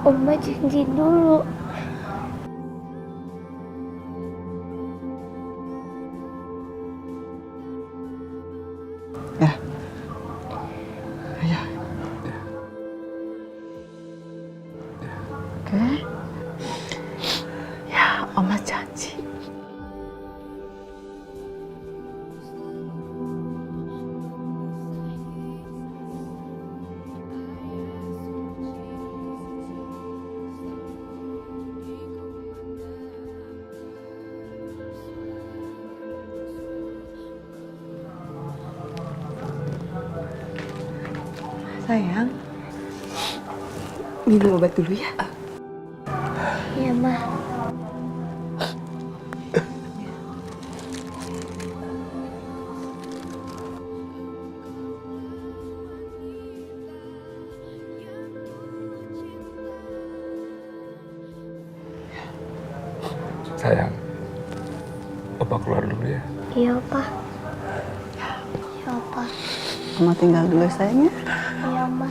Oma janji dulu. Ya. Ya. Oke. Ya, Oma janji. Sayang, minum obat dulu ya. Iya, Ma. Sayang, Opa keluar dulu ya. Iya, Pak. Iya, Pak. Oma tinggal dulu sayang ya. Iya, Ma.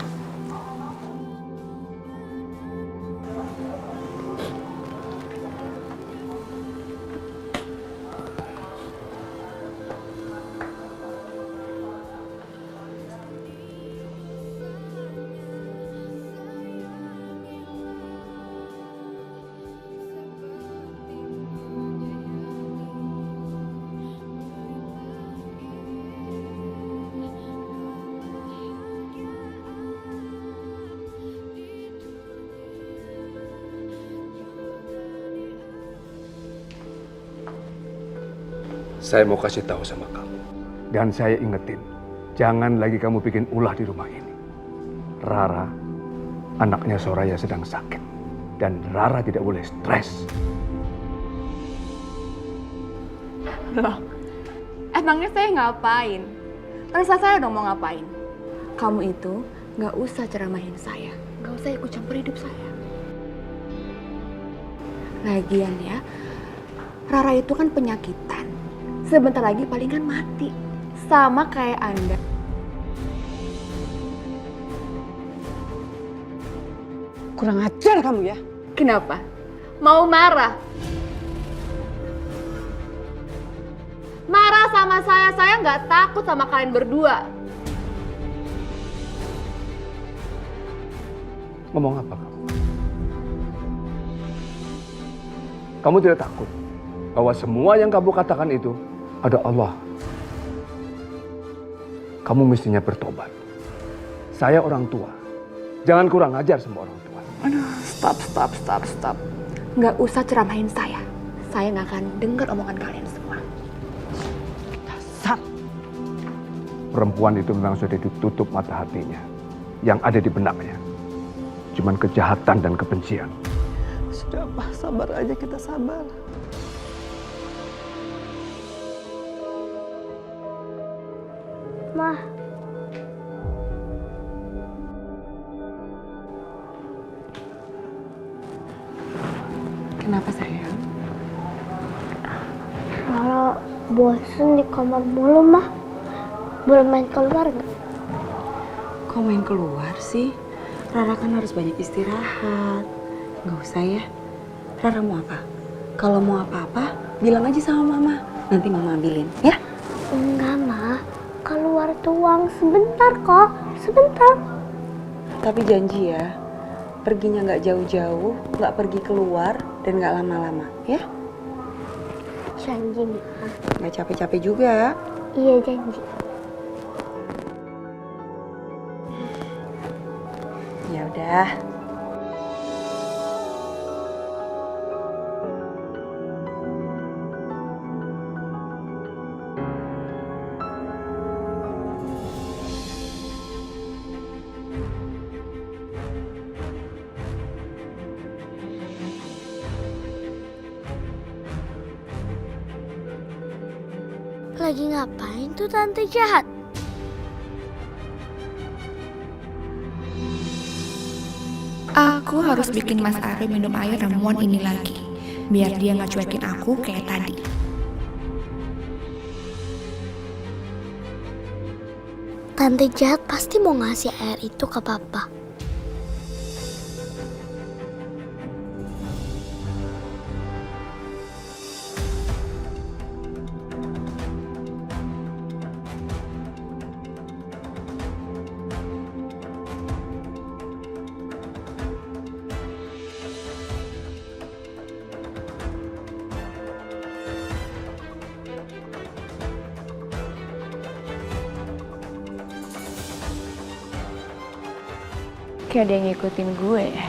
Saya mau kasih tahu sama kamu. Dan saya ingetin, jangan lagi kamu bikin ulah di rumah ini. Rara, anaknya Soraya sedang sakit. Dan Rara tidak boleh stres. Loh, emangnya saya ngapain? Terserah saya dong mau ngapain. Kamu itu nggak usah ceramahin saya. Nggak usah ikut campur hidup saya. Lagian ya, Rara itu kan penyakitan. Sebentar lagi palingan mati. Sama kayak Anda. Kurang ajar kamu ya. Kenapa? Mau marah? Marah sama saya nggak takut sama kalian berdua. Ngomong apa kamu? Kamu tidak takut bahwa semua yang kamu katakan itu ada Allah. Kamu mestinya bertobat. Saya orang tua. Jangan kurang ajar sama orang tua. Aduh, stop. Nggak usah ceramahin saya. Saya nggak akan dengar omongan kalian semua. Dasar. Perempuan itu memang sudah ditutup mata hatinya. Yang ada di benaknya cuman kejahatan dan kebencian. Sudah apa? Sabar aja, kita sabar. Ma. Kenapa sayang? Rara bosan di kamar mulu, Ma. Boleh main keluar nggak? Kok main keluar sih? Rara kan harus banyak istirahat. Nggak usah ya. Rara mau apa? Kalau mau apa-apa, bilang aja sama mama. Nanti mama ambilin, ya? Enggak, Ma. Keluar tuang sebentar kok. Sebentar. Tapi janji ya, perginya nggak jauh-jauh, nggak pergi keluar, dan nggak lama-lama, ya? Janji, Ma. Nggak capek-capek juga. Iya, janji. Ya udah. Lagi ngapain tuh tante jahat? Aku harus bikin Mas Ari minum air ramuan ini lagi, biar dia nggak cuekin aku kayak tadi. Tante jahat pasti mau ngasih air itu ke papa. Kayak dia ngikutin gue ya.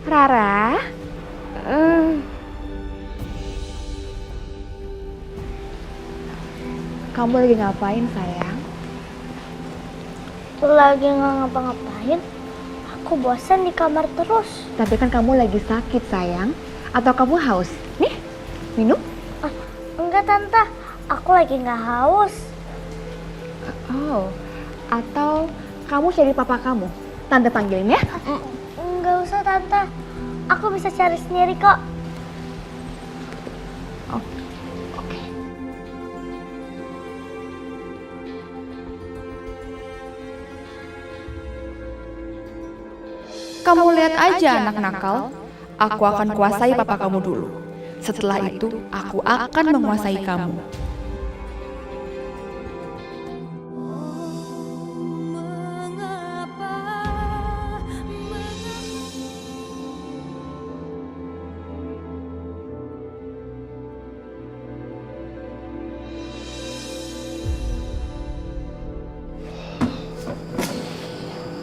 Rara? Kamu lagi ngapain, sayang? Lagi nggak ngapa-ngapain. Aku bosan di kamar terus. Tapi kan kamu lagi sakit, sayang. Atau kamu haus? Nih, minum. Enggak tante, aku lagi nggak haus. Oh, atau kamu cari papa kamu. Tante panggilin ya. Enggak usah tante, aku bisa cari sendiri kok. Oke. Kamu lihat aja anak nakal. Aku akan kuasai papa kamu dulu. Setelah itu, aku akan menguasai kamu.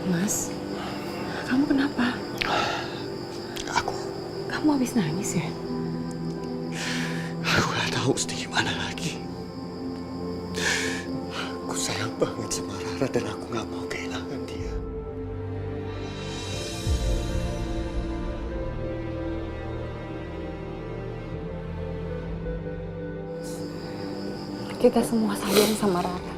Mas, kamu kenapa? Kamu habis nangis ya? Aku gak tahu mesti gimana lagi. Aku sayang banget sama Rara dan aku gak mau kehilangan dia. Kita semua sayang sama Rara.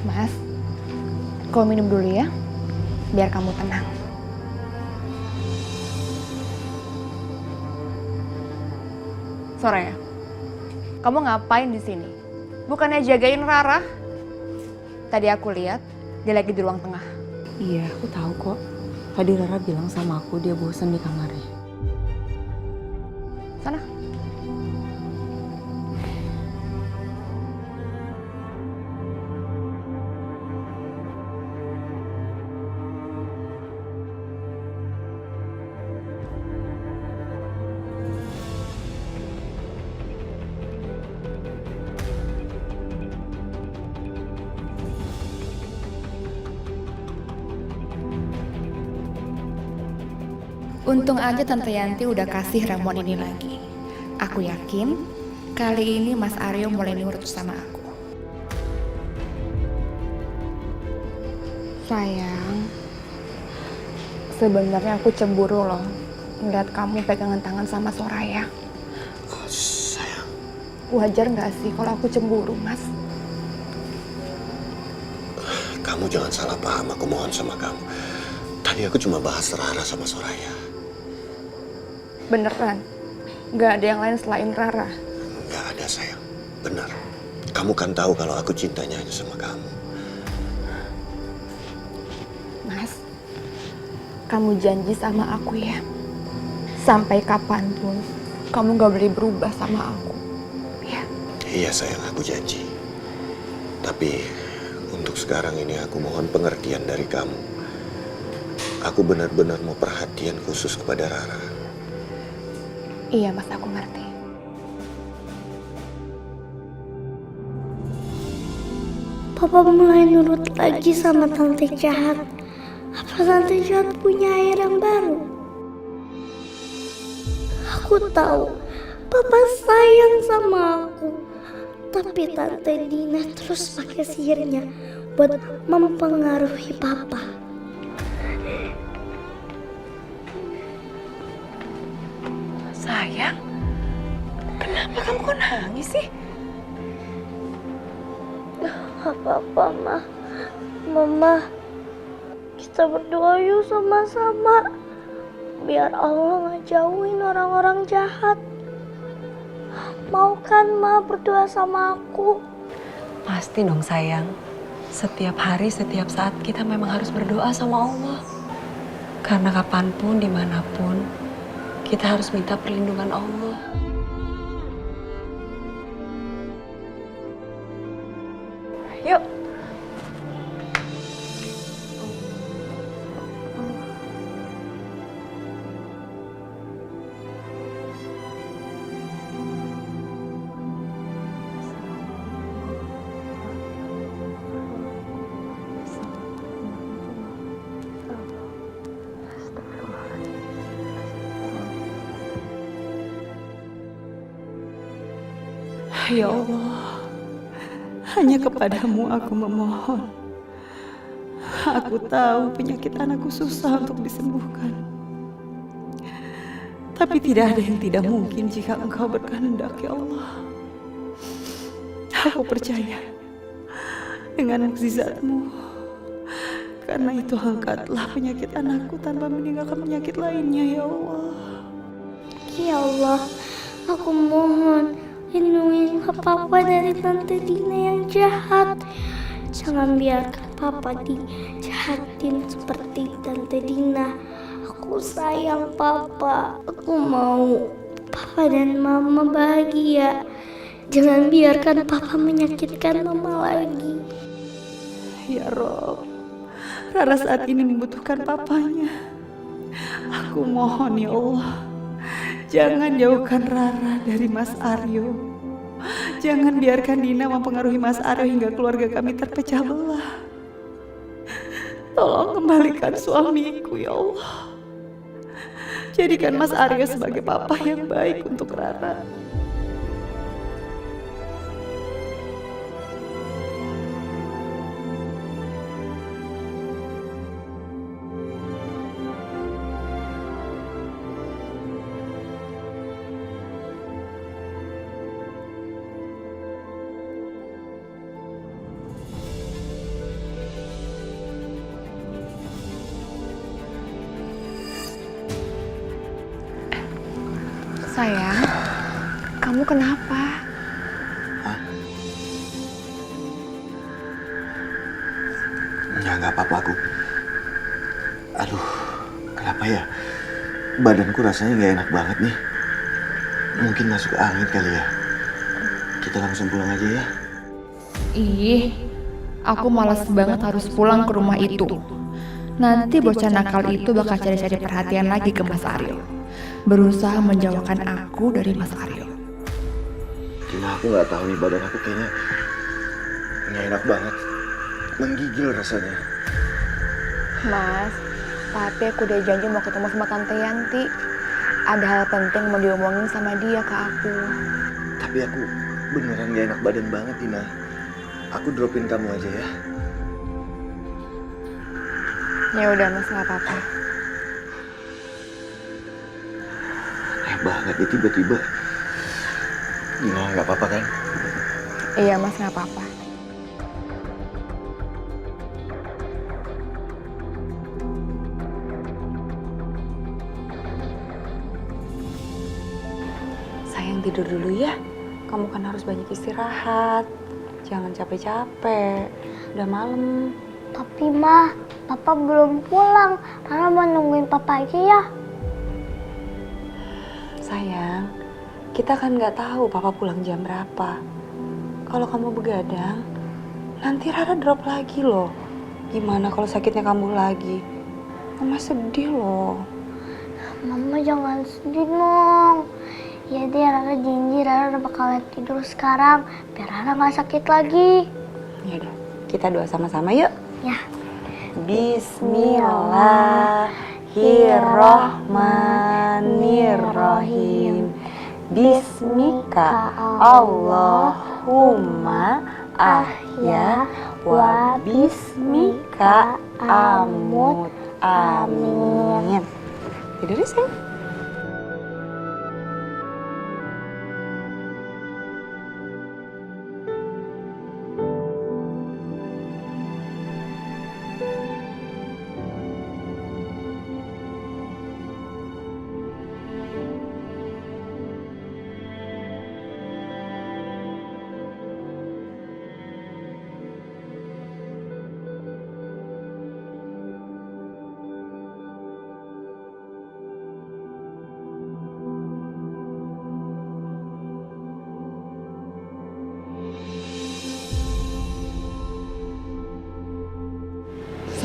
Mas, kau minum dulu ya, biar kamu tenang. Soraya, kamu ngapain di sini? Bukannya jagain Rara? Tadi aku lihat dia lagi di ruang tengah. Iya, aku tahu kok. Tadi Rara bilang sama aku dia bosan di kamarnya. Sana. Untung aja Tante Yanti udah kasih ramuan ini lagi. Aku yakin kali ini Mas Aryo mulai nurut sama aku. Sayang, sebenarnya aku cemburu loh ngeliat kamu pegangan tangan sama Soraya. Oh, sayang, Wajar nggak sih kalau aku cemburu, Mas? kamu jangan salah paham, aku mohon sama kamu. Tadi aku cuma bahas Rara sama Soraya. Beneran? Nggak ada yang lain selain Rara? Nggak ada sayang, benar. Kamu kan tahu kalau aku cintanya hanya sama kamu. Mas, kamu janji sama aku ya. Sampai kapanpun, kamu gak boleh berubah sama aku. Ya. Iya sayang, aku janji. Tapi untuk sekarang ini aku mohon pengertian dari kamu. Aku benar-benar mau perhatian khusus kepada Rara. Iya Mas, aku ngerti. Papa mulai nurut lagi sama tante jahat. Apa tante jahat punya air yang baru? Aku tahu Papa sayang sama aku. Tapi tante Dina terus pakai sihirnya buat mempengaruhi Papa. Sayang, kenapa kamu kok nangis sih? Apa-apa, Ma. Mama, kita berdoa yuk sama-sama. biar Allah ngejauhin orang-orang jahat. Mau kan Ma berdoa sama aku? Pasti dong sayang. Setiap hari, setiap saat kita memang harus berdoa sama Allah. Karena kapanpun, dimanapun, kita harus minta perlindungan Allah. Yuk. Ya Allah, hanya kepadamu aku memohon. Aku tahu penyakit anakku susah untuk disembuhkan. Tapi tidak ada yang tidak mungkin jika Engkau berkehendak, ya Allah. Aku percaya dengan mukjizat-Mu. Karena itu angkatlah penyakit anakku tanpa meninggalkan penyakit lainnya, ya Allah. Ya Allah, aku mohon lindungi Papa dari Tante Dina yang jahat. Jangan biarkan Papa dijahatin seperti Tante Dina. Aku sayang Papa. Aku mau Papa dan Mama bahagia. Jangan biarkan Papa menyakitkan Mama lagi. Ya Rob, Rara saat ini membutuhkan papanya. Aku mohon ya Allah, jangan jauhkan Rara dari Mas Aryo. Jangan biarkan Dina mempengaruhi Mas Aryo hingga keluarga kami terpecah belah. Tolong kembalikan suamiku ya Allah. Jadikan Mas Aryo sebagai papa yang baik untuk Rara. Sayang, kamu kenapa? Ya nggak apa-apa aku. Aduh, kenapa ya? Badanku rasanya nggak enak banget nih. Mungkin masuk angin kali ya. Kita langsung pulang aja ya. Ih, aku malas banget harus pulang ke rumah itu. Nanti bocah nakal itu bakal cari-cari perhatian lagi ke Mas Aryo. Berusaha menjauhkan aku dari Mas Aryo. Cuma aku nggak tahu nih, badan aku kayaknya nggak enak banget. Menggigil rasanya. Mas, tapi aku udah janji mau ketemu sama Tante Yanti. Ada hal penting mau diomongin sama dia ke aku. Tapi aku beneran gak enak badan banget, Dina. Aku dropin kamu aja ya. Ya udah Mas, nggak apa-apa. Aneh banget ya tiba-tiba. Dina nggak apa-apa kan? Iya Mas, nggak apa-apa. Sayang tidur dulu ya. Kamu kan harus banyak istirahat. Jangan capek-capek. Udah malam. Tapi Ma, Papa belum pulang. Rara mau nungguin Papa aja ya. Sayang, kita kan nggak tahu Papa pulang jam berapa. Kalau kamu begadang, nanti Rara drop lagi loh. Gimana kalau sakitnya kambuh lagi? Mama sedih loh. Mama jangan sedih dong. Ya deh, Rara janji Rara bakalan tidur sekarang biar Rara nggak sakit lagi. Ya udah, kita doa sama-sama yuk. Ya. Bismillahirrohmanirrohim. Bismika Allahumma ahya wa bismika amut. Amin. Tidur ya sayang.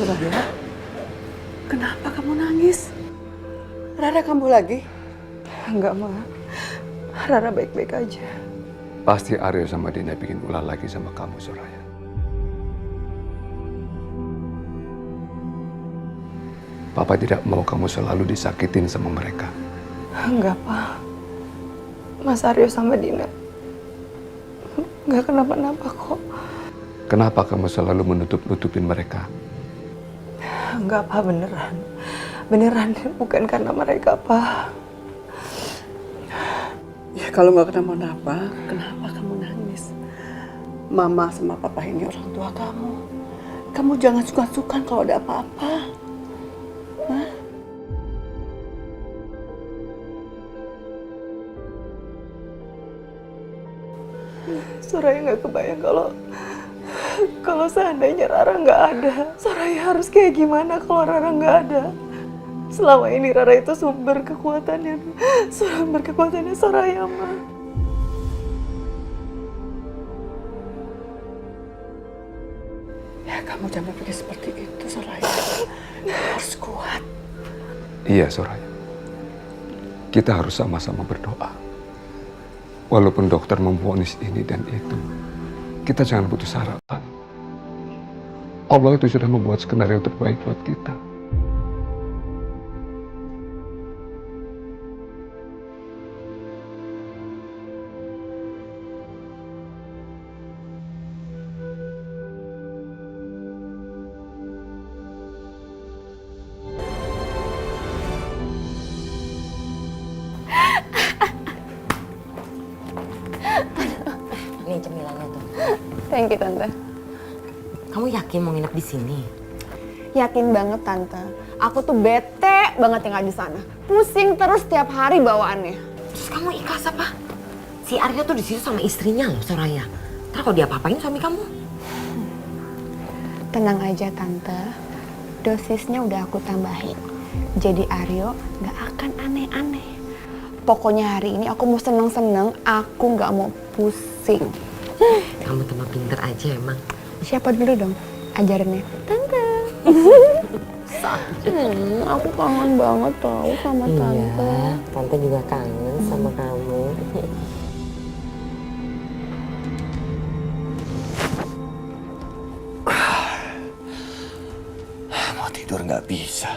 Soraya, kenapa kamu nangis? Rara kambuh lagi? Enggak, Ma. Rara baik-baik aja. Pasti Aryo sama Dina bikin ulah lagi sama kamu, Soraya. Papa tidak mau kamu selalu disakitin sama mereka. Enggak, Pak. Mas Aryo sama Dina enggak kenapa-napa kok. Kenapa kamu selalu menutup-nutupin mereka? Enggak, Pak, beneran. Beneran, bukan karena mereka, Pak. Ya kalau nggak kenapa-napa, kenapa kamu nangis? Mama sama Papa ini orang tua kamu. Kamu jangan suka-suka kalau ada apa-apa. Hah? Soraya nggak kebayang kalau seandainya Rara nggak ada. Soraya harus kayak gimana kalau Rara nggak ada? Selama ini Rara itu sumber kekuatannya Soraya, Ma. Ya kamu jangan berpikir seperti itu, Soraya. Harus kuat. Iya, Soraya. Kita harus sama-sama berdoa. Walaupun dokter memvonis ini dan itu, kita jangan putus harapan. Allah itu sudah membuat skenario terbaik buat kita. Nih cemilannya tuh. Thank you, Tante. Kamu yakin mau nginep di sini? Yakin banget, Tante. Aku tuh bete banget tinggal di sana. Pusing terus tiap hari bawaannya. Terus kamu ikhlas apa? Si Arya tuh di situ sama istrinya loh, Soraya. Ntar kalau dia apa-apain suami kamu? Tenang aja, Tante. Dosisnya udah aku tambahin. Jadi Aryo gak akan aneh-aneh. Pokoknya hari ini aku mau seneng-seneng, aku gak mau pusing. Kamu tambah pinter aja emang. Siapa dulu dong ajarannya? Tante. Aku kangen banget tau sama Tante. Iya, Tante juga kangen sama kamu. Mau tidur nggak bisa.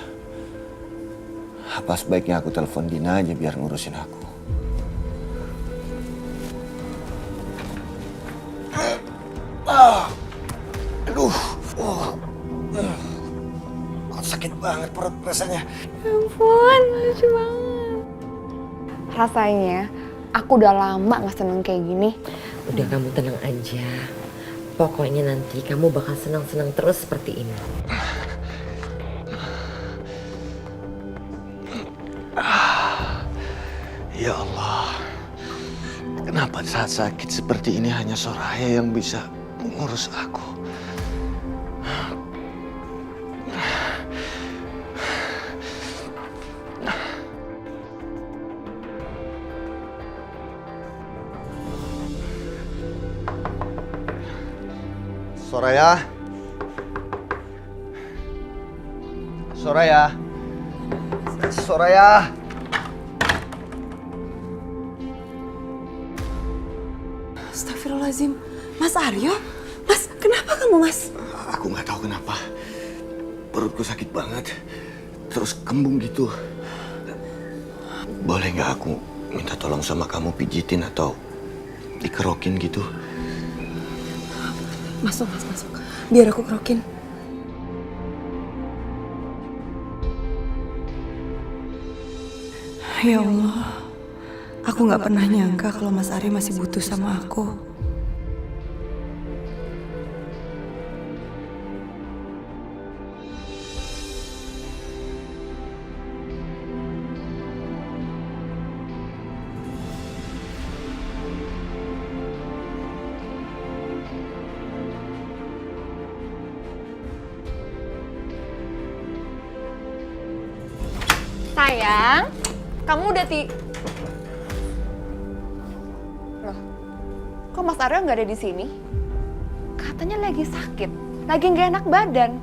Apa sebaiknya aku telepon Dina aja biar ngurusin aku. Aduh, kok sakit banget perut rasanya. Ampun, lucu banget. Rasanya aku udah lama gak seneng kayak gini. Udah kamu tenang aja. Pokoknya nanti kamu bakal senang-senang terus seperti ini. Ya Allah, kenapa saat sakit seperti ini hanya Soraya yang bisa mengurus aku? Soraya? Soraya? Soraya? Astagfirullahaladzim. Mas Aryo? Mas, kenapa kamu, Mas? Aku nggak tahu kenapa. Perutku sakit banget. Terus kembung gitu. Boleh nggak aku minta tolong sama kamu pijitin atau dikerokin gitu? Masuk, Mas, masuk. Biar aku kerokin. Ya Allah, aku nggak pernah nyangka kalau Mas Aryo masih butuh sama aku. Sayang, kamu udah Loh, kok Mas Aryo nggak ada di sini? Katanya lagi sakit, lagi nggak enak badan.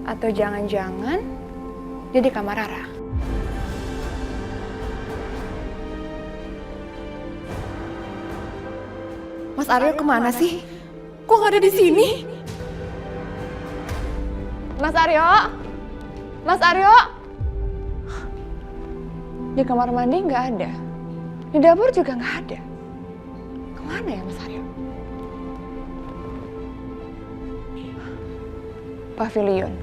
Atau jangan-jangan dia di kamar Rara? Mas Aryo kemana sih? Kok nggak ada di sini? Mas Aryo? Mas Aryo? Di kamar mandi nggak ada. Di dapur juga nggak ada. Kemana ya Mas Aryo? Pavilion.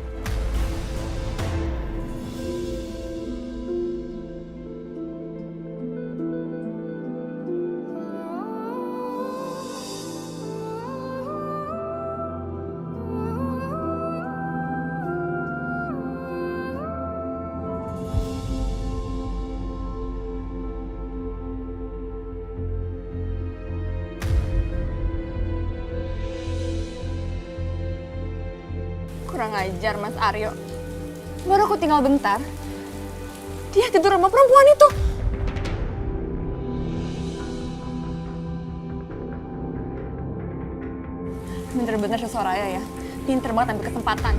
Kurang ajar Mas Aryo. Baru aku tinggal bentar, dia tidur sama perempuan itu. Bener-bener Soraya ya, pinter banget ambil kesempatan.